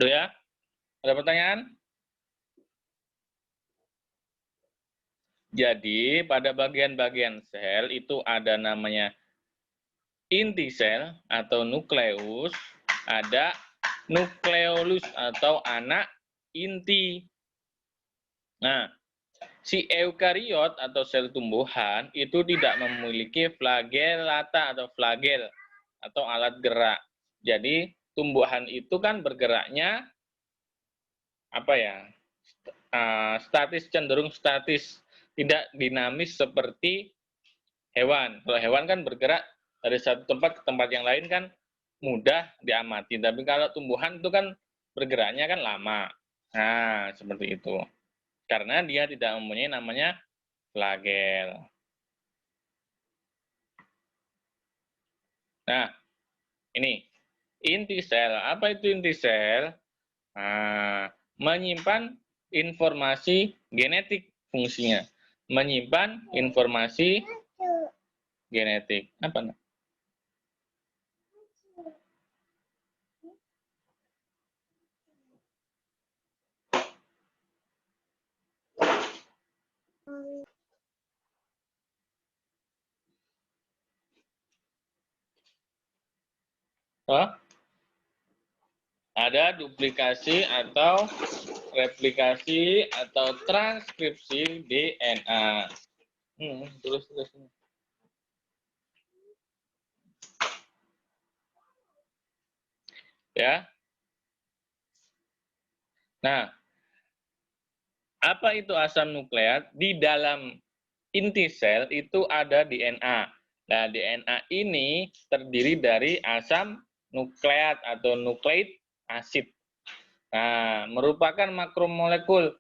Tuh ya. Ada pertanyaan? Jadi, pada bagian-bagian sel itu ada namanya inti sel atau nukleus, ada nukleolus atau anak inti. Nah, si eukariot atau sel tumbuhan itu tidak memiliki flagellata atau flagel atau alat gerak. Jadi, tumbuhan itu kan bergeraknya apa ya? Statis, cenderung statis, tidak dinamis seperti hewan. Kalau hewan kan bergerak dari satu tempat ke tempat yang lain kan mudah diamati. Tapi kalau tumbuhan itu kan bergeraknya kan lama. Nah, seperti itu. Karena dia tidak mempunyai namanya flagel. Nah, ini inti sel. Apa itu inti sel? Nah, menyimpan informasi genetik fungsinya. Menyimpan informasi genetik. Apa? Oh, ada duplikasi atau replikasi atau transkripsi DNA. Terus. Ya. Nah, apa itu asam nukleat? Di dalam inti sel itu ada DNA. Nah, DNA ini terdiri dari asam nukleat atau nucleic acid. Nah, merupakan makromolekul.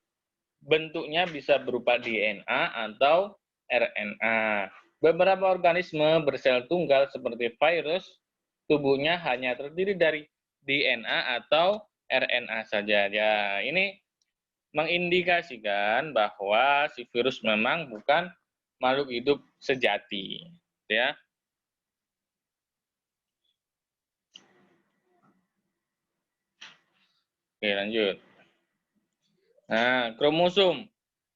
Bentuknya bisa berupa DNA atau RNA. Beberapa organisme bersel tunggal seperti virus, tubuhnya hanya terdiri dari DNA atau RNA saja. Ya, ini mengindikasikan bahwa si virus memang bukan makhluk hidup sejati, ya. Oke, lanjut. Nah, kromosom.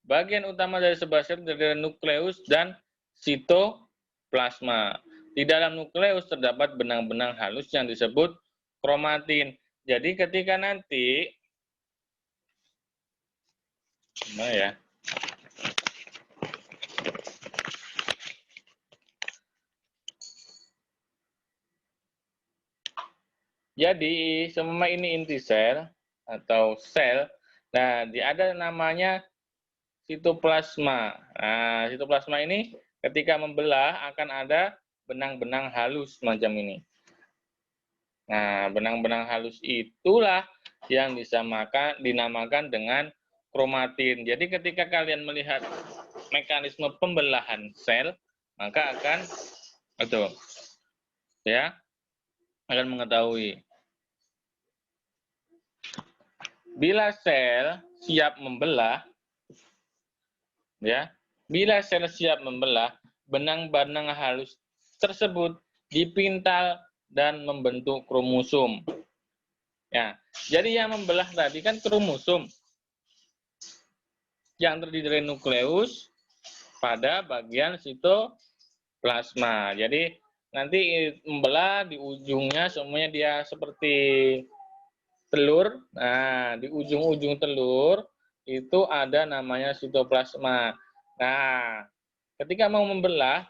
Bagian utama dari sebuah sel terdiri dari nukleus dan sitoplasma. Di dalam nukleus terdapat benang-benang halus yang disebut kromatin. Jadi ketika nanti, gimana ya? Jadi semua ini inti sel atau sel. Nah, ada namanya sitoplasma. Nah, sitoplasma ini ketika membelah akan ada benang-benang halus semacam ini. Nah, benang-benang halus itulah yang dinamakan dengan kromatin. Jadi ketika kalian melihat mekanisme pembelahan sel, maka akan akan mengetahui. Bila sel siap membelah, bila sel siap membelah, benang-benang halus tersebut dipintal dan membentuk kromosom. Ya, jadi yang membelah tadi kan kromosom yang terdiri dari nukleus pada bagian sitoplasma. Jadi nanti membelah di ujungnya semuanya dia seperti telur. Nah, di ujung-ujung telur itu ada namanya sitoplasma. Nah, ketika mau membelah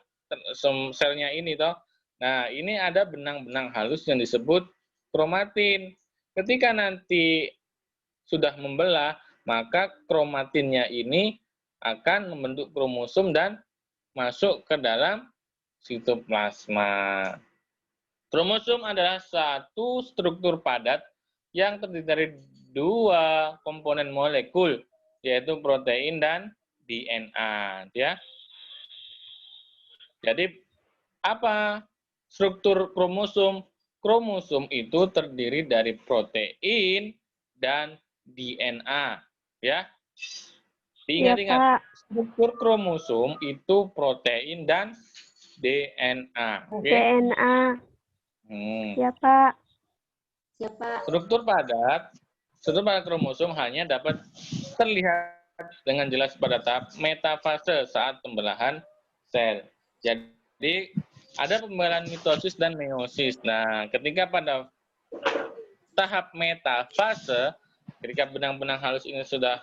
selnya ini toh, nah ini ada benang-benang halus yang disebut kromatin. Ketika nanti sudah membelah, maka kromatinnya ini akan membentuk kromosom dan masuk ke dalam sitoplasma. Kromosom adalah satu struktur padat yang terdiri dari dua komponen molekul, yaitu protein dan DNA. Ya. Jadi apa struktur kromosom? Kromosom itu terdiri dari protein dan DNA. Ya. Ingat-ingat, struktur kromosom itu protein dan DNA. Okay? DNA. Ya, Pak. Struktur padat struktur pada kromosom hanya dapat terlihat dengan jelas pada tahap metafase saat pembelahan sel. Jadi ada pembelahan mitosis dan meiosis. Nah, ketika pada tahap metafase, ketika benang-benang halus ini sudah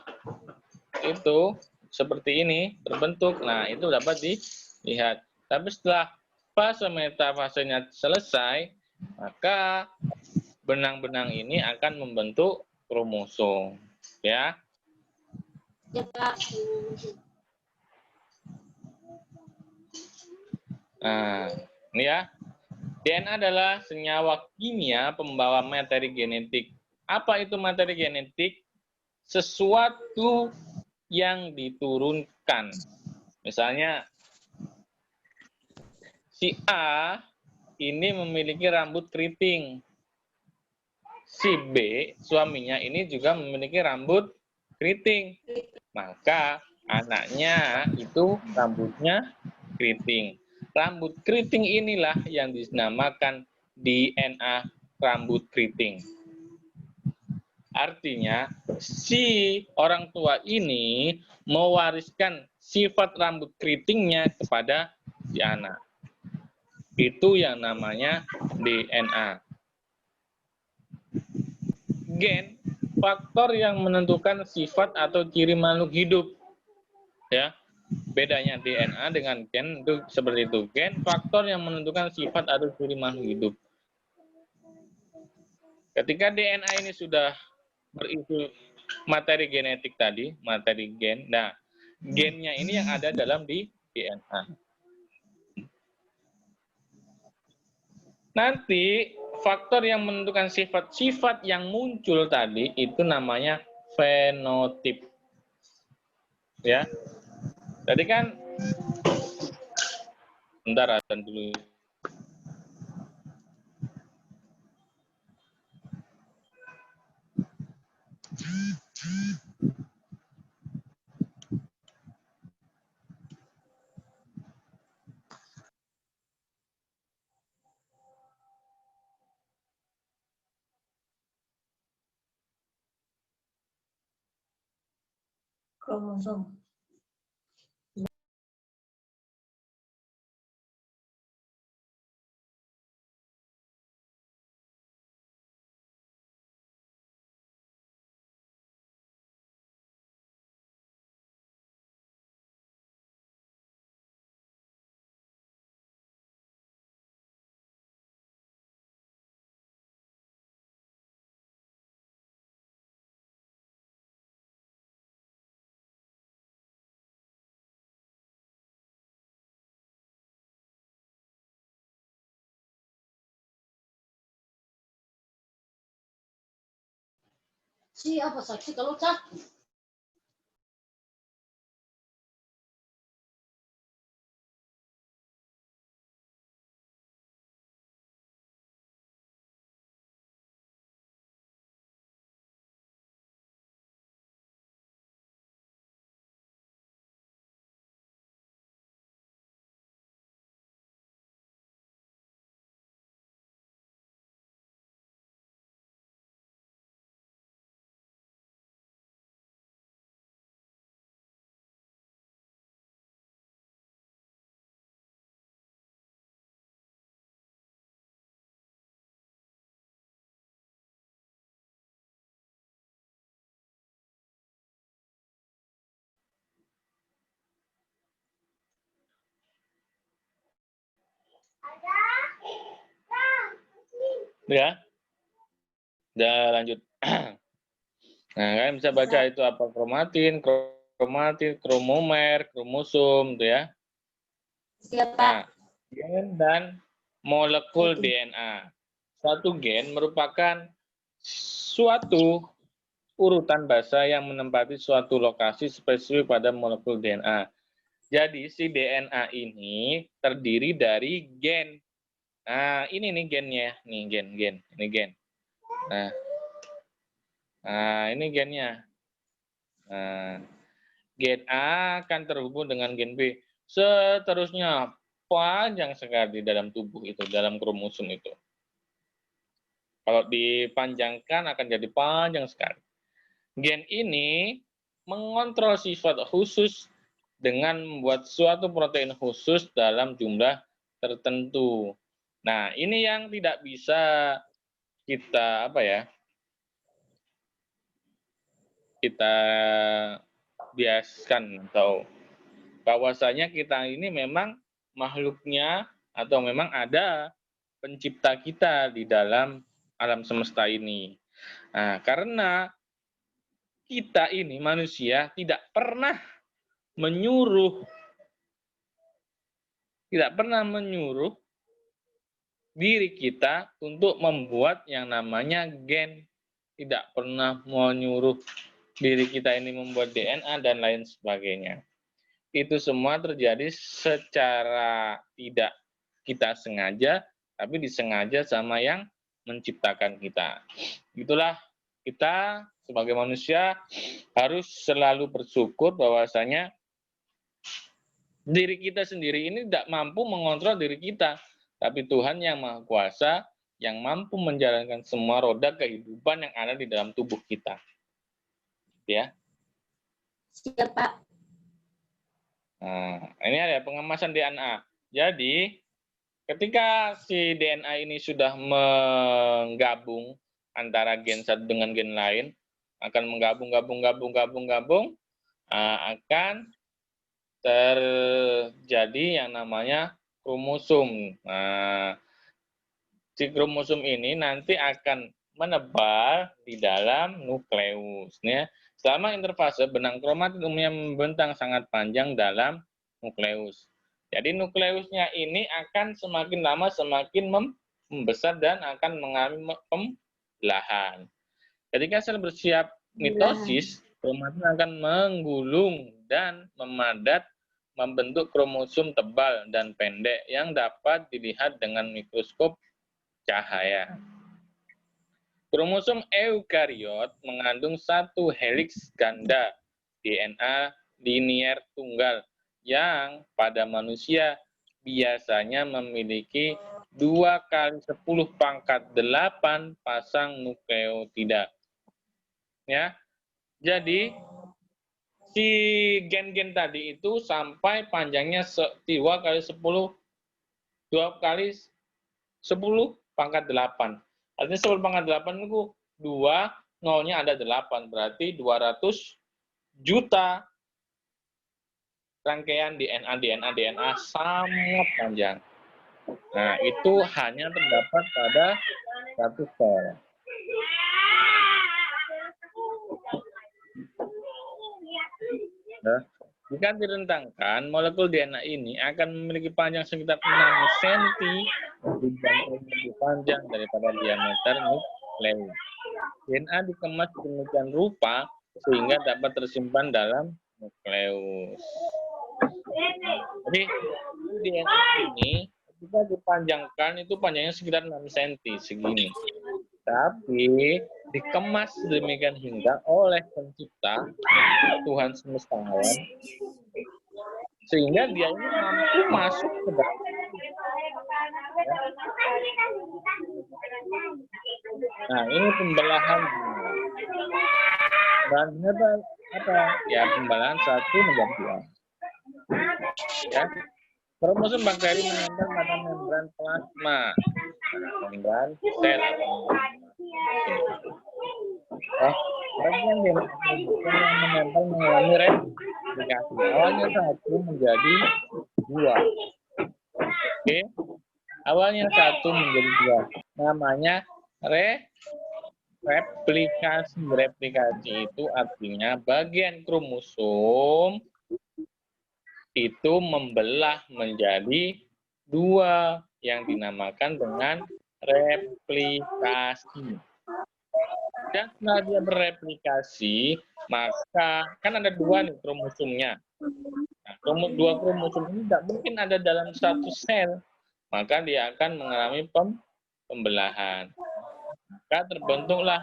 itu seperti ini berbentuk, nah itu dapat dilihat. Tapi setelah fase metafasenya selesai, maka benang-benang ini akan membentuk kromosom, ya. Nah, ini ya. DNA adalah senyawa kimia pembawa materi genetik. Apa itu materi genetik? Sesuatu yang diturunkan. Misalnya, si A ini memiliki rambut keriting. Si B, suaminya ini juga memiliki rambut keriting. Maka anaknya itu rambutnya keriting. Rambut keriting inilah yang dinamakan DNA rambut keriting. Artinya, si orang tua ini mewariskan sifat rambut keritingnya kepada si anak. Itu yang namanya DNA. Gen, faktor yang menentukan sifat atau ciri makhluk hidup. Ya. Bedanya DNA dengan gen itu seperti itu. Gen faktor yang menentukan sifat atau ciri makhluk hidup. Ketika DNA ini sudah berisi materi genetik tadi, materi gen. Nah, gennya ini yang ada dalam di DNA. Nanti faktor yang menentukan sifat-sifat yang muncul tadi itu namanya fenotip. Ya. Tadi kan bentar azan dulu. Kromosom. Siapa saksi kalau sakit? Ya. Udah lanjut. Nah, kalian bisa baca itu apa kromatin, kromomer, kromosom, gitu ya. Nah, gen dan molekul DNA. Suatu gen merupakan suatu urutan basa yang menempati suatu lokasi spesifik pada molekul DNA. Jadi, si DNA ini terdiri dari gen. Nah, ini nih gennya. Nih gen. Ini gen. Nah, ini gennya. Nah, gen A akan terhubung dengan gen B. Seterusnya, panjang sekali dalam tubuh itu, dalam kromosom itu. Kalau dipanjangkan akan jadi panjang sekali. Gen ini mengontrol sifat khusus dengan membuat suatu protein khusus dalam jumlah tertentu. Nah, ini yang tidak bisa kita kita biaskan, atau bahwasanya kita ini memang makhluknya atau memang ada pencipta kita di dalam alam semesta ini. Nah, karena kita ini manusia tidak pernah menyuruh diri kita untuk membuat yang namanya gen. Tidak pernah menyuruh diri kita ini membuat DNA dan lain sebagainya. Itu semua terjadi secara tidak kita sengaja, tapi disengaja sama yang menciptakan kita. Itulah kita sebagai manusia harus selalu bersyukur bahwasanya diri kita sendiri ini tidak mampu mengontrol diri kita, tapi Tuhan yang Maha Kuasa yang mampu menjalankan semua roda kehidupan yang ada di dalam tubuh kita. Ya. Siap, Pak. Nah, ini ada pengemasan DNA. Jadi, ketika si DNA ini sudah menggabung antara gen satu dengan gen lain, akan menggabung, akan terjadi yang namanya kromosom. Nah, si kromosom ini nanti akan menebal di dalam nukleus. Ya. Selama interfase, benang kromatin umumnya membentang sangat panjang dalam nukleus. Jadi nukleusnya ini akan semakin lama semakin membesar dan akan mengalami pembelahan. Ketika sel bersiap mitosis, kromatin akan menggulung dan memadat membentuk kromosom tebal dan pendek yang dapat dilihat dengan mikroskop cahaya. Kromosom eukariot mengandung satu heliks ganda DNA linier tunggal yang pada manusia biasanya memiliki 2 kali 10 pangkat 8 pasang nukleotida. Ya. Jadi si gen-gen tadi itu sampai panjangnya 2 kali 10 pangkat 8. Artinya 10 pangkat 8 itu 2, nolnya ada 8. Berarti 200 juta rangkaian DNA sangat panjang. Nah, itu hanya terdapat pada satu sel. Nah, jika direntangkan, molekul DNA ini akan memiliki panjang sekitar 6 cm dan lebih panjang daripada diameter nukleus. DNA dikemas sedemikian rupa sehingga dapat tersimpan dalam nukleus. Jadi DNA ini ketika dipanjangkan itu panjangnya sekitar 6 cm segini. Tapi dikemas sedemikian hingga oleh pencipta Tuhan semesta alam sehingga dia ini mampu masuk ke dalam. Nah, ini pembelahan. Pembelahan apa? Ya, pembelahan 1 menjadi 2. Ya. Kromosom bakteri menempel pada membran plasma, membran sel. Bagian yang menempel mengalami replikasi. Awalnya 1 menjadi 2. Oke. Awalnya 1 menjadi 2. Namanya replikasi. Replikasi itu artinya bagian kromosom itu membelah menjadi 2 yang dinamakan dengan replikasi. Dan setelah dia bereplikasi, maka kan ada 2 nih kromosomnya. Nah, 2 kromosom ini tidak mungkin ada dalam satu sel, maka dia akan mengalami pembelahan. Maka terbentuklah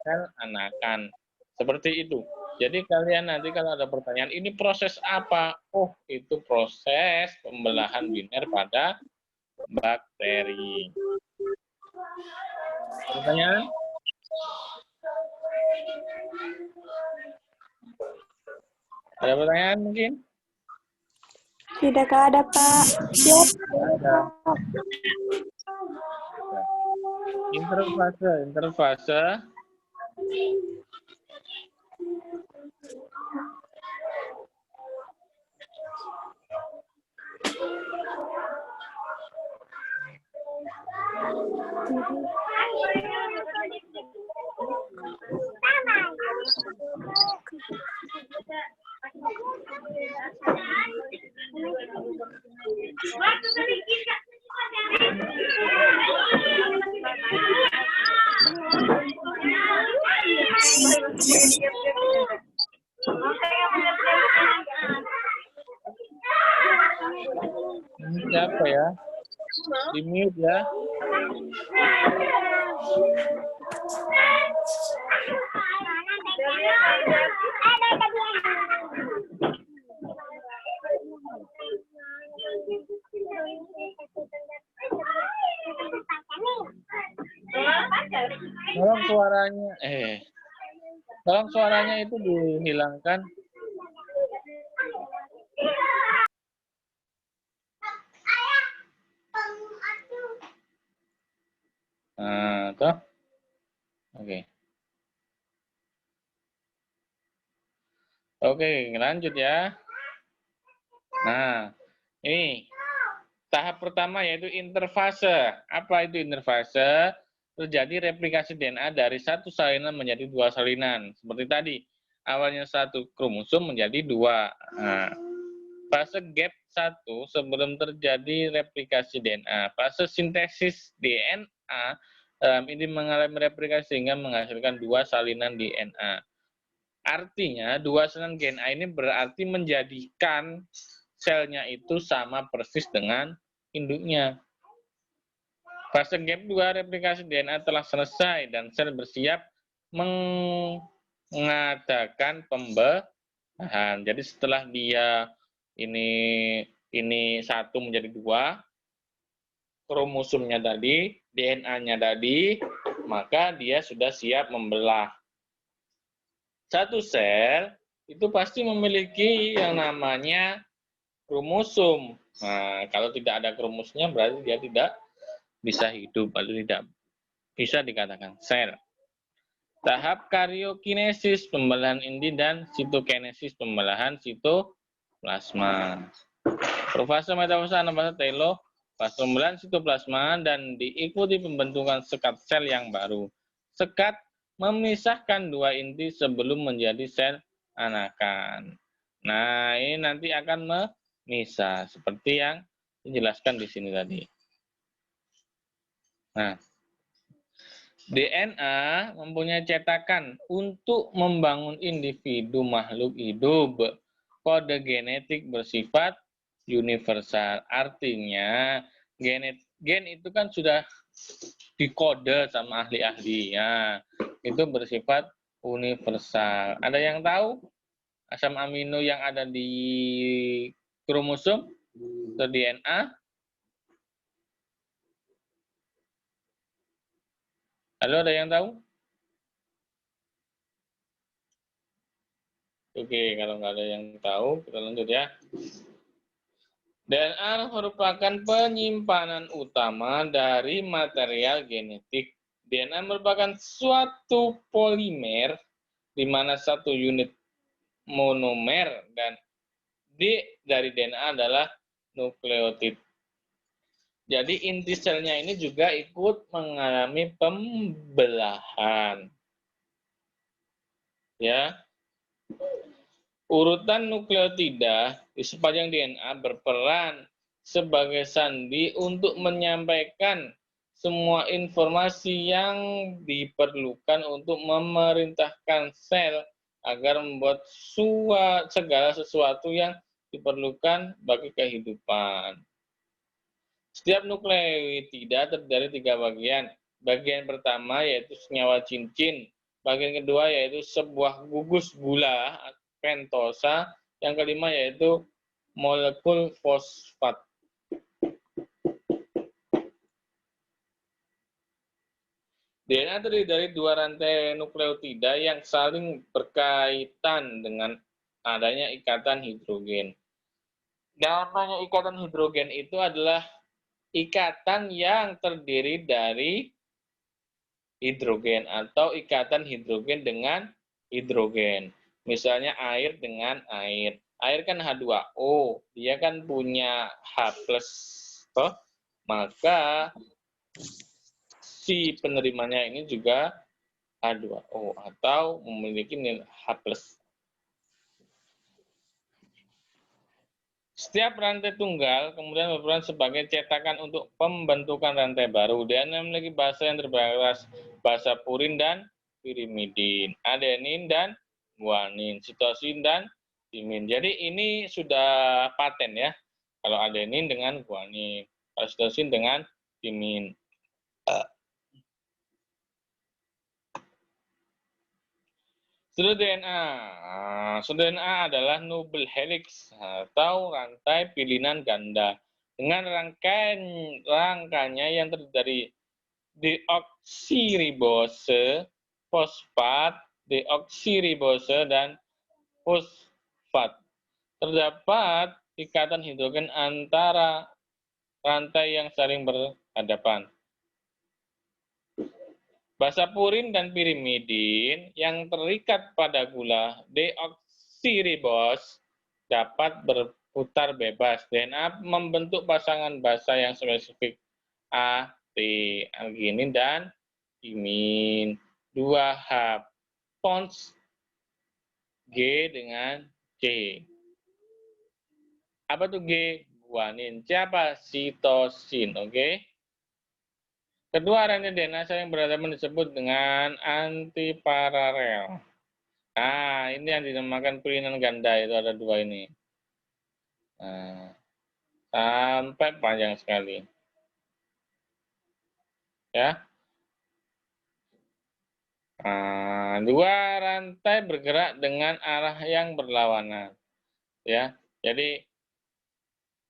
sel anakan. Seperti itu. Jadi kalian nanti kalau ada pertanyaan, ini proses apa? Oh, itu proses pembelahan biner pada bakteri. Pertanyaan? Ada pertanyaan mungkin? Tidak ada, Pak. Siap. Ada. Interfase. Ini siapa ya? Di mute ya. Tolong suaranya itu dihilangkan. Nah, toh. Oke. Oke, lanjut ya. Nah, ini tahap pertama yaitu interfase. Apa itu interfase? Terjadi replikasi DNA dari satu salinan menjadi dua salinan. Seperti tadi, awalnya satu kromosom menjadi dua. Nah, fase gap 1 sebelum terjadi replikasi DNA. Fase sintesis DNA ini mengalami replikasi sehingga menghasilkan dua salinan DNA. Artinya, dua salinan DNA ini berarti menjadikan selnya itu sama persis dengan induknya. Fase gap 2 replikasi DNA telah selesai dan sel bersiap mengadakan pembedahan. Jadi setelah dia ini satu menjadi dua, kromosomnya tadi, DNA-nya tadi, maka dia sudah siap membelah. Satu sel itu pasti memiliki yang namanya kromosom. Nah, kalau tidak ada kromosomnya berarti dia tidak bisa hidup atau tidak bisa dikatakan sel. Tahap karyokinesis pembelahan inti dan sitokinesis pembelahan sitoplasma. Fase metafase, anafase, telo, fase pembelahan sitoplasma dan diikuti pembentukan sekat sel yang baru. Sekat memisahkan dua inti sebelum menjadi sel anakan. Nah, ini nanti akan memisah seperti yang dijelaskan di sini tadi. Nah, DNA mempunyai cetakan untuk membangun individu makhluk hidup. Kode genetik bersifat universal. Artinya, gen itu kan sudah dikode sama ahli-ahli. Ya, itu bersifat universal. Ada yang tahu asam amino yang ada di kromosom atau DNA? Halo, ada yang tahu? Oke, kalau nggak ada yang tahu, kita lanjut ya. DNA merupakan penyimpanan utama dari material genetik. DNA merupakan suatu polimer di mana satu unit monomer dan D dari DNA adalah nukleotid. Jadi inti selnya ini juga ikut mengalami pembelahan. Ya. Urutan nukleotida di sepanjang DNA berperan sebagai sandi untuk menyampaikan semua informasi yang diperlukan untuk memerintahkan sel agar membuat segala sesuatu yang diperlukan bagi kehidupan. Setiap nukleotida terdiri dari 3 bagian. Bagian pertama yaitu senyawa cincin. Bagian kedua yaitu sebuah gugus gula pentosa, yang kelima yaitu molekul fosfat. DNA terdiri dari 2 rantai nukleotida yang saling berkaitan dengan adanya ikatan hidrogen. Namanya ikatan hidrogen itu adalah ikatan yang terdiri dari hidrogen atau ikatan hidrogen dengan hidrogen. Misalnya air dengan air. Air kan H2O, dia kan punya H+, toh? Maka si penerimanya ini juga H2O atau memiliki nilai H+. Setiap rantai tunggal kemudian berperan sebagai cetakan untuk pembentukan rantai baru. Dia memiliki basa yang terbatas, basa purin dan pirimidin, adenin dan guanin, sitosin dan timin. Jadi ini sudah paten ya. Kalau adenin dengan guanin, kalau sitosin dengan timin. Struktur DNA. Struktur DNA adalah double helix atau rantai pilihan ganda dengan rangkanya yang terdiri dari deoksiribose, fosfat, deoksiribose, dan fosfat. Terdapat ikatan hidrogen antara rantai yang saling berhadapan. Basa purin dan pirimidin yang terikat pada gula deoksiribose dapat berputar bebas. DNA membentuk pasangan basa yang spesifik A, T, arginin, dan timin. 2H bonds G dengan C. Apa tuh G? Guanin. Siapa? Sitosin, oke? Kedua rantai DNA saling berhadapan disebut dengan antiparalel. Nah, ini yang dinamakan pilihan ganda, itu ada dua ini. Nah, sampai panjang sekali. Ya. Nah, dua rantai bergerak dengan arah yang berlawanan. Ya. Jadi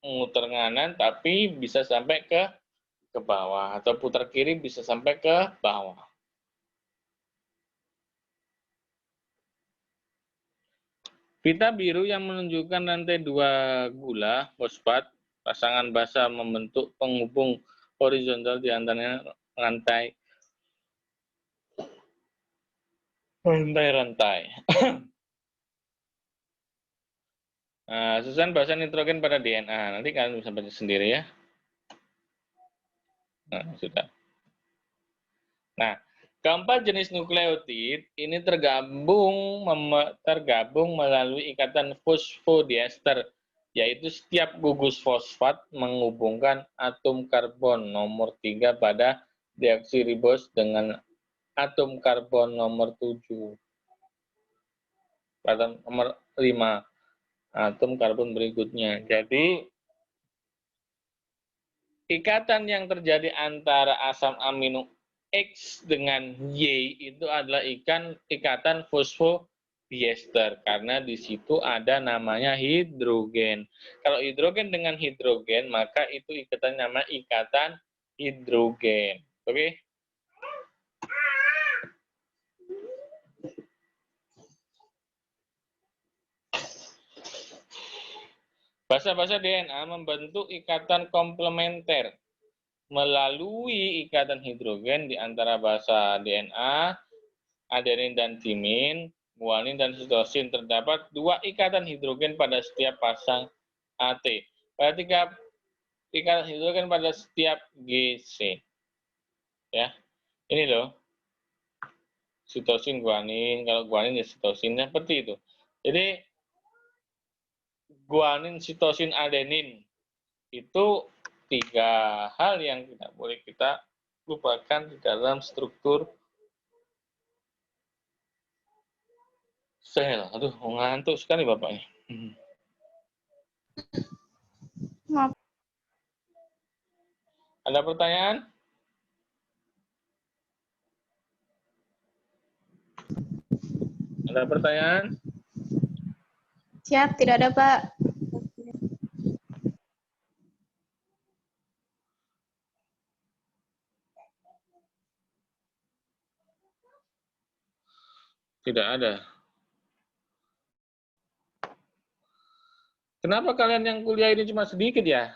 muter kanan tapi bisa sampai ke bawah, atau putar kiri bisa sampai ke bawah. Pita biru yang menunjukkan rantai dua gula fosfat, pasangan basa membentuk penghubung horizontal di antara rantai. Nah, susunan basa nitrogen pada DNA. Nanti kalian bisa baca sendiri ya. Nah, sudah. Nah, keempat jenis nukleotid ini tergabung melalui ikatan fosfodiester, yaitu setiap gugus fosfat menghubungkan atom karbon nomor 3 pada deoksiribos dengan atom karbon nomor 7 pada nomor 5 atom karbon berikutnya. Jadi ikatan yang terjadi antara asam amino X dengan Y itu adalah ikatan fosfodiester karena di situ ada namanya hidrogen. Kalau hidrogen dengan hidrogen maka itu ikatan nama ikatan hidrogen. Oke? Basa-basa DNA membentuk ikatan komplementer melalui ikatan hidrogen di antara basa DNA, adenin dan timin, guanin dan sitosin. Terdapat dua ikatan hidrogen pada setiap pasang AT. Pada tiga ikatan hidrogen pada setiap GC. Ya, ini loh. Sitosin, guanin. Kalau guanin ya sitosin, seperti itu. Jadi guanin, sitosin, adenin itu tiga hal yang tidak boleh kita lupakan di dalam struktur sel. Aduh, ngantuk sekali Bapaknya. Maaf. Ada pertanyaan? Ada pertanyaan? Siap, tidak ada, Pak. Tidak ada. Kenapa kalian yang kuliah ini cuma sedikit ya?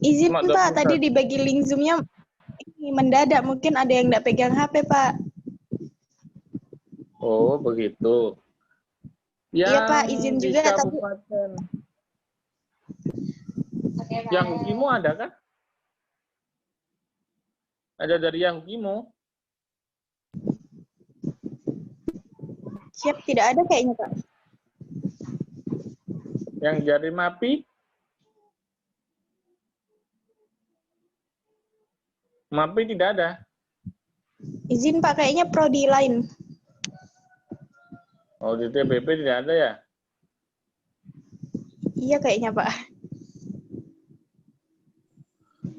Izin Cuma Pak, 21. tadi dibagi link Zoom-nya ini mendadak. Mungkin ada yang nggak pegang HP Pak. Oh, begitu. Iya Yang Pak, izin di juga tadi. kabupaten yang Hukimo ada kan? Ada dari yang Hukimo. Siap, tidak ada kayaknya Pak. Yang dari Mapi. Mapi tidak ada. Izin Pak, kayaknya prodi lain. Oh, di TBP tidak ada ya? Iya kayaknya Pak.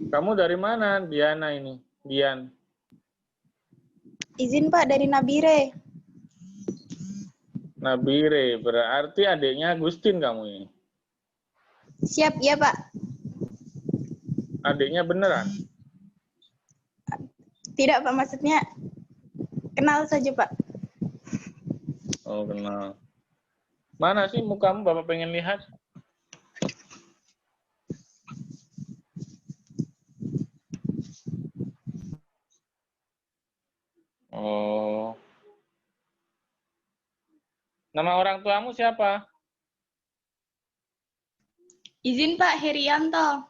Kamu dari mana, Diana ini? Dian. Izin Pak, dari Nabire. Nabire, berarti adiknya Agustin kamu ini. Siap, iya Pak. Adiknya beneran? Tidak Pak, maksudnya kenal saja Pak. Oh, kenal. Mana sih mukamu, Bapak pengen lihat? Oh. Nama orang tuamu siapa? Izin Pak, Herianto.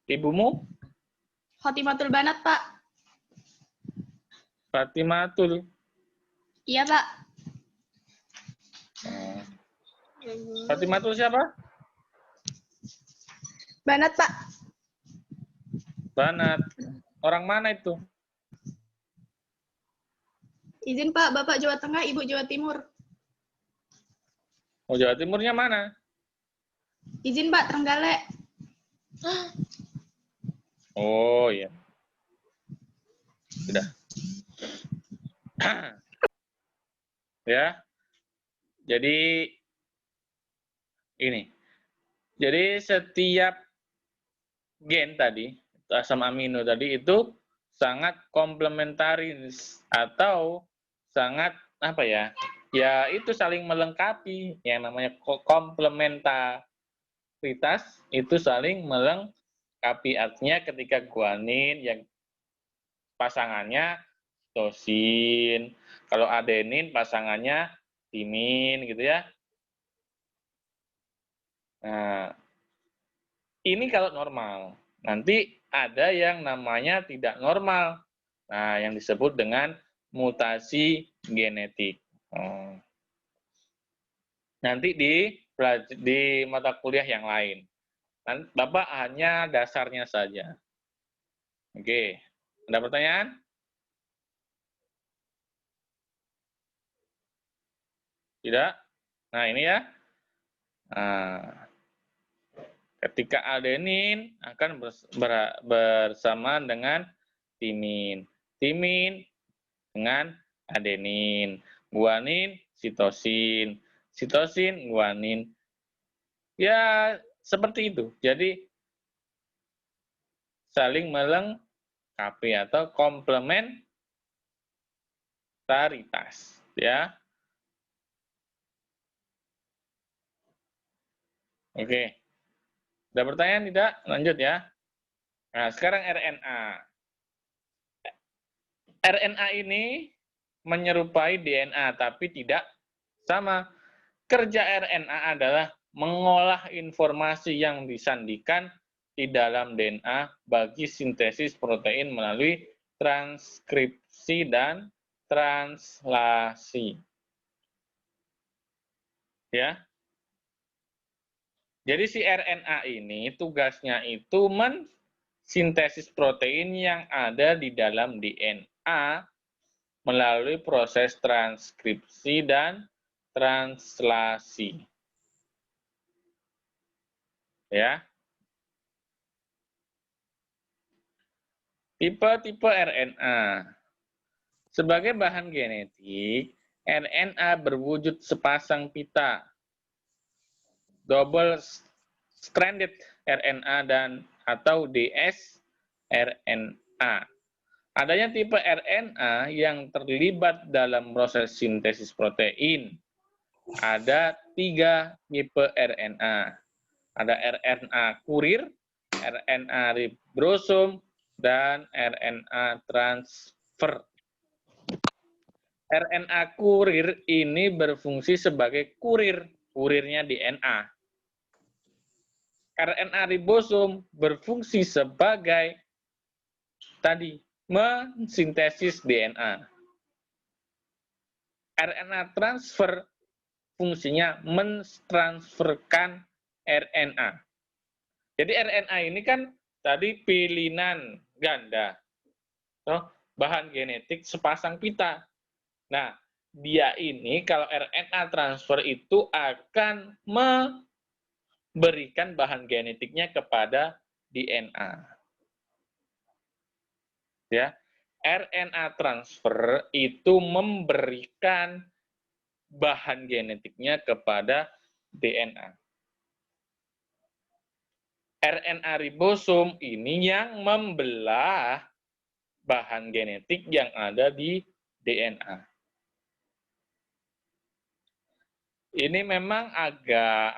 Ibumu? Khotimatul Banat Pak. Fatimatul. Iya Pak. Oh. Fatimatul siapa? Banat Pak. Banat. Orang mana itu? Izin Pak, Bapak Jawa Tengah, Ibu Jawa Timur. Oh, Jawa Timurnya mana? Izin Pak, Trenggalek. Oh, iya. Sudah. Ya. Jadi ini. Jadi setiap gen tadi, asam amino tadi itu sangat komplementaris atau sangat apa ya? Ya itu saling melengkapi. Yang namanya komplementaritas itu saling melengkapi. Artinya ketika guanin yang pasangannya tosin, kalau adenin pasangannya timin gitu ya. Nah, ini kalau normal. Nanti ada yang namanya tidak normal. Nah, yang disebut dengan mutasi genetik. Nanti di mata kuliah yang lain. Bapak hanya dasarnya saja. Oke, ada pertanyaan? Tidak? Nah, ini ya. Nah, ketika adenin akan bersama dengan timin. Timin dengan adenin. Guanin, sitosin. Sitosin, guanin. Ya, seperti itu. Jadi, saling melengkapi atau komplementaritas. Ya. Oke. Ada pertanyaan tidak? Lanjut ya. Nah, sekarang RNA. RNA ini menyerupai DNA, tapi tidak sama. Kerja RNA adalah mengolah informasi yang disandikan di dalam DNA bagi sintesis protein melalui transkripsi dan translasi. Ya. Jadi si RNA ini tugasnya itu mensintesis protein yang ada di dalam DNA melalui proses transkripsi dan translasi. Ya. Tipe-tipe RNA. Sebagai bahan genetik, RNA berwujud sepasang pita, double stranded RNA dan atau dsRNA. Adanya tipe RNA yang terlibat dalam proses sintesis protein ada 3 tipe RNA. Ada RNA kurir, RNA ribosom, dan RNA transfer. RNA kurir ini berfungsi sebagai kurirnya DNA. RNA ribosom berfungsi sebagai tadi mensintesis DNA. RNA transfer fungsinya mentransferkan RNA. Jadi RNA ini kan tadi pilihan ganda, bahan genetik sepasang pita. Nah, dia ini kalau RNA transfer itu akan memberikan bahan genetiknya kepada DNA. Ya, RNA transfer itu memberikan bahan genetiknya kepada DNA. RNA ribosom ini yang membelah bahan genetik yang ada di DNA. Ini memang agak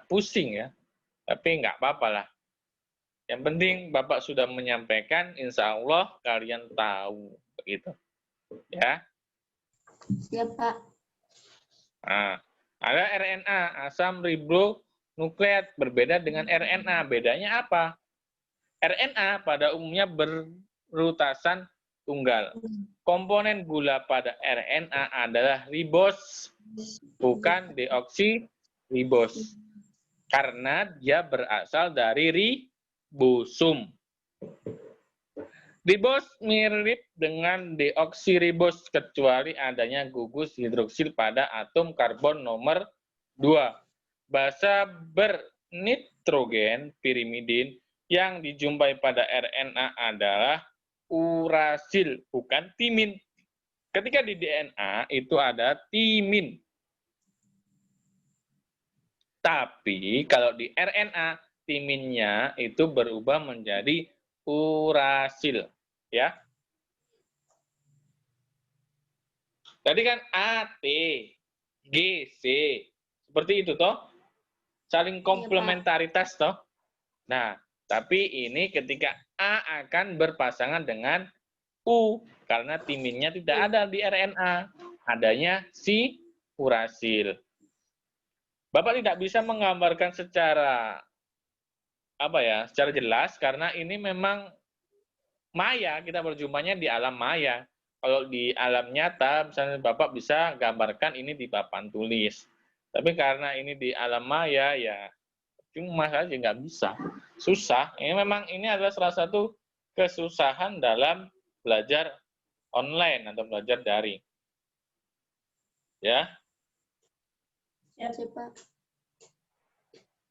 pusing ya, tapi nggak apa-apa lah. Yang penting Bapak sudah menyampaikan, insya Allah kalian tahu, begitu. Ya. Siap, Pak. Nah, ada RNA, asam ribonukleat, berbeda dengan RNA. Bedanya apa? RNA pada umumnya berrutasan tunggal. Komponen gula pada RNA adalah ribos, bukan deoksiribos. Karena dia berasal dari ribosom. Ribos mirip dengan deoksiribos kecuali adanya gugus hidroksil pada atom karbon nomor 2. Basa bernitrogen pirimidin yang dijumpai pada RNA adalah urasil, bukan timin. Ketika di DNA itu ada timin. Tapi kalau di RNA, timinnya itu berubah menjadi urasil. Ya. Tadi kan A, T, G, C. Seperti itu toh. Saling komplementaritas toh. Nah, tapi ini ketika A akan berpasangan dengan U. Karena timinnya tidak ada di RNA. Adanya si urasil. Bapak tidak bisa menggambarkan secara secara jelas karena ini memang maya, kita berjumpanya di alam maya. Kalau di alam nyata, misalnya Bapak bisa gambarkan ini di papan tulis. Tapi karena ini di alam maya, ya cuma saja nggak bisa. Susah. Ini adalah salah satu kesusahan dalam belajar online atau belajar daring. Ya. Siap, Pak.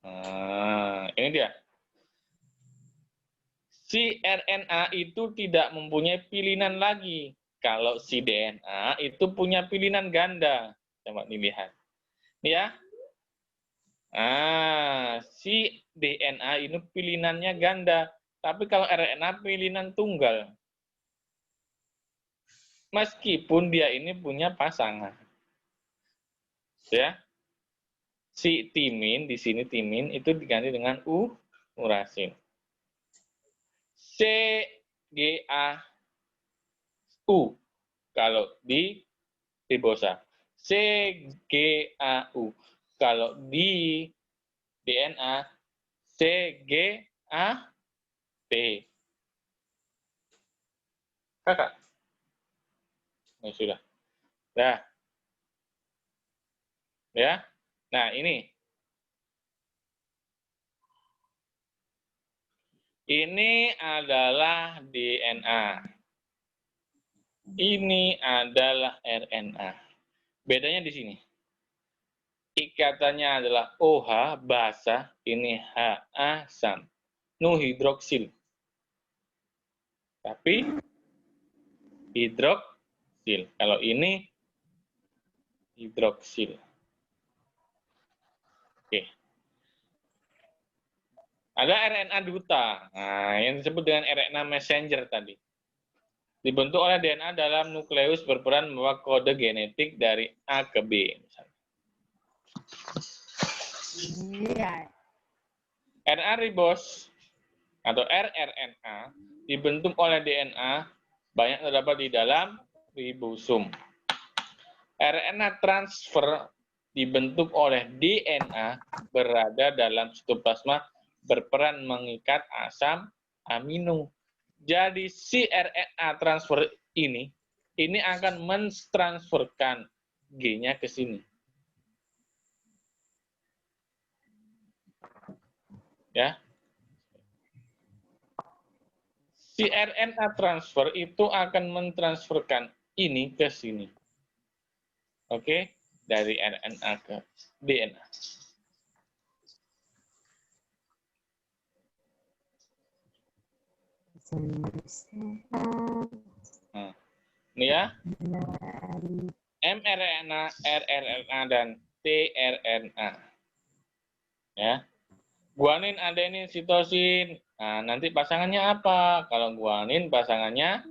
Nah, ini dia. Si RNA itu tidak mempunyai pilihan lagi. Kalau si DNA itu punya pilihan ganda. Coba dilihat. Ya. Nah, si DNA ini pilihannya ganda. Tapi kalau RNA pilihan tunggal. Meskipun dia ini punya pasangan. Ya. Si timin, di sini timin itu diganti dengan urasil. CGAU kalau di ribosa. CGAU kalau di DNA. CGAT. Kakak. Oh, sudah. Dah. Ya. Nah, ini. Ini adalah DNA. Ini adalah RNA. Bedanya di sini. Ikatannya adalah OH, basa, ini H, asam, nu hidroksil. Tapi hidroksil. Kalau ini hidroksil. Oke. Ada RNA duta. Nah, yang disebut dengan RNA messenger tadi. Dibentuk oleh DNA dalam nukleus berperan membawa kode genetik dari A ke B. RNA ribos atau rRNA dibentuk oleh DNA banyak terdapat di dalam ribosum. RNA transfer dibentuk oleh DNA berada dalam sitoplasma berperan mengikat asam amino. Jadi si RNA transfer ini akan mentransferkan G-nya ke sini. Ya. Si RNA transfer itu akan mentransferkan ini ke sini. Oke, dari RNA ke DNA. Nah, ini ya. mRNA, rRNA, dan tRNA. Ya. Guanin, adenin, sitosin. Nah, nanti pasangannya apa? Kalau guanin pasangannya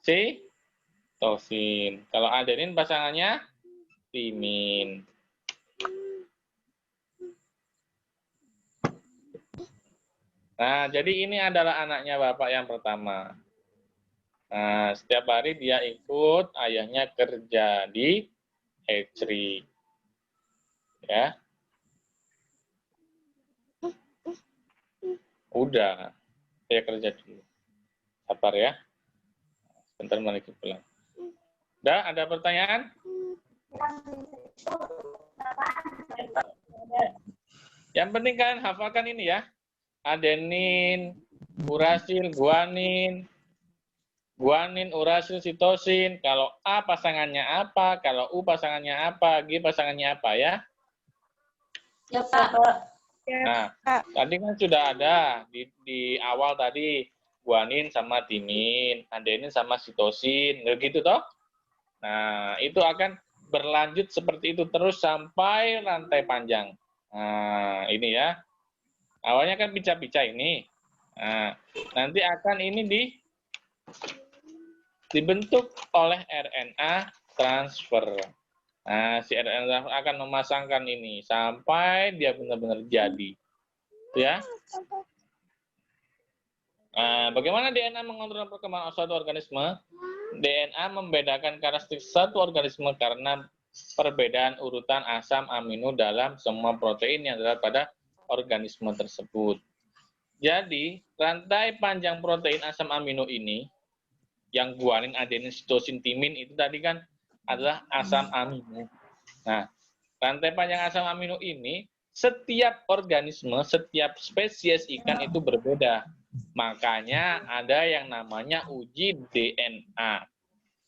sitosin. Kalau adenin pasangannya timin. Nah, jadi ini adalah anaknya Bapak yang pertama. Nah, setiap hari dia ikut ayahnya kerja di hatchery. Ya. Udah, saya kerja dulu. Sabar ya. Sebentar balik pulang. Udah, ada pertanyaan? Yang penting kalian hafalkan ini ya. Adenin, urasil, guanin, urasil, sitosin. Kalau A pasangannya apa, kalau U pasangannya apa, G pasangannya apa ya? Ya, Pak. Nah, tadi kan sudah ada di awal tadi guanin sama timin, adenin sama sitosin, gitu toh? Nah, itu akan berlanjut seperti itu terus sampai rantai panjang. Nah, ini ya. Awalnya kan pica-pica ini. Nah, nanti akan ini dibentuk oleh RNA transfer. Nah, si RNA transfer akan memasangkan ini sampai dia benar-benar jadi. Ya. Nah, bagaimana DNA mengontrol perkembangan suatu organisme? DNA membedakan karakteristik satu organisme karena perbedaan urutan asam amino dalam semua protein yang terdapat pada organisme tersebut. Jadi, rantai panjang protein asam amino ini, yang guanin, adenin, sitosin, timin, itu tadi kan adalah asam amino. Nah, rantai panjang asam amino ini, setiap organisme, setiap spesies ikan itu berbeda. Makanya ada yang namanya uji DNA.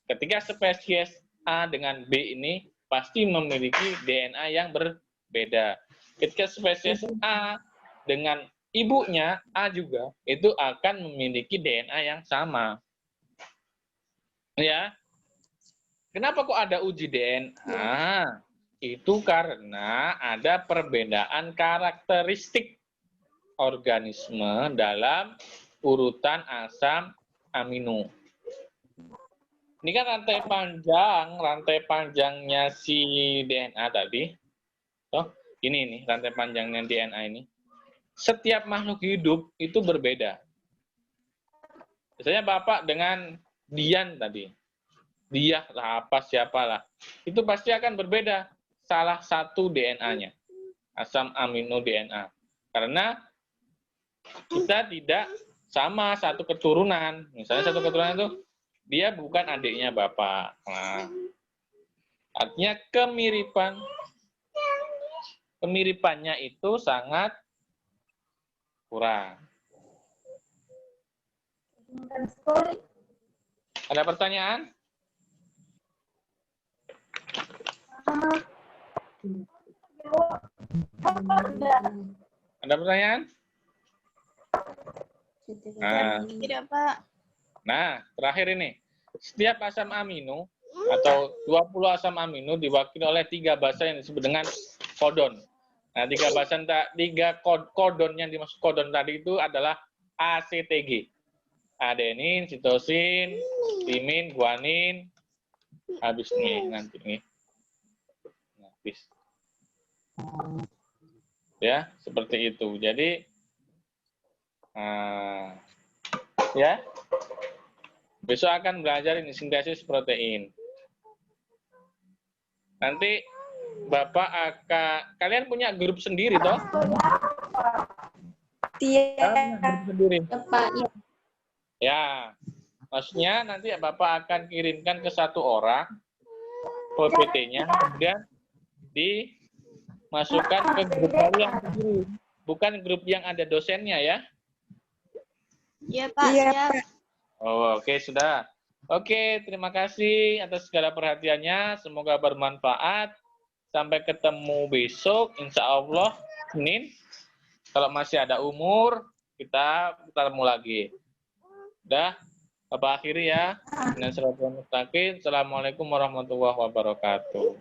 Ketika spesies A dengan B ini pasti memiliki DNA yang berbeda. Ketika spesies A dengan ibunya A juga itu akan memiliki DNA yang sama. Ya. Kenapa kok ada uji DNA? Itu karena ada perbedaan karakteristik organisme dalam urutan asam amino. Ini kan rantai panjangnya si DNA tadi. Oh, ini rantai panjangnya DNA ini. Setiap makhluk hidup itu berbeda. Misalnya Bapak dengan Dian tadi. Dia lah apa siapalah. Itu pasti akan berbeda salah satu DNA-nya. Asam amino DNA. Karena kita tidak sama satu keturunan. Misalnya satu keturunan itu dia bukan adiknya Bapak. Nah, artinya kemiripannya itu sangat kurang. Ada pertanyaan? Ada pertanyaan? Tidak, Pak. Nah, terakhir ini. Setiap asam amino atau 20 asam amino diwakili oleh 3 basa yang disebut dengan kodon. Nah, 3 kodon yang dimaksud kodon tadi itu adalah ACTG. adenin, sitosin, timin, guanin, habis nih nanti nih. Habis. Ya, seperti itu. Jadi ya. Besok akan belajar ini sintesis protein. Nanti Bapak kalian punya grup sendiri toh? Iya. Grup sendiri. Ya, Pak. Ya. Ya. Maksudnya nanti Bapak akan kirimkan ke satu orang PPT-nya, kemudian dimasukkan ke grup kalian sendiri. Bukan grup yang ada dosennya ya. Iya, Pak. Siap. Oh, oke, sudah. Oke, terima kasih atas segala perhatiannya. Semoga bermanfaat. Sampai ketemu besok, insya Allah, Senin. Kalau masih ada umur, kita ketemu lagi. Udah, Bapak akhiri ya. Assalamualaikum warahmatullahi wabarakatuh.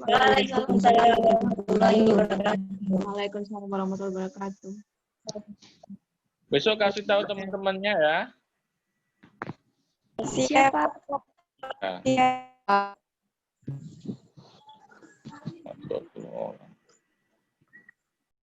Waalaikumsalam warahmatullahi wabarakatuh. Waalaikumsalam warahmatullahi wabarakatuh. Besok kasih tahu teman-temannya ya. Siap, Pak. Nah. Siap. Astagfirullah.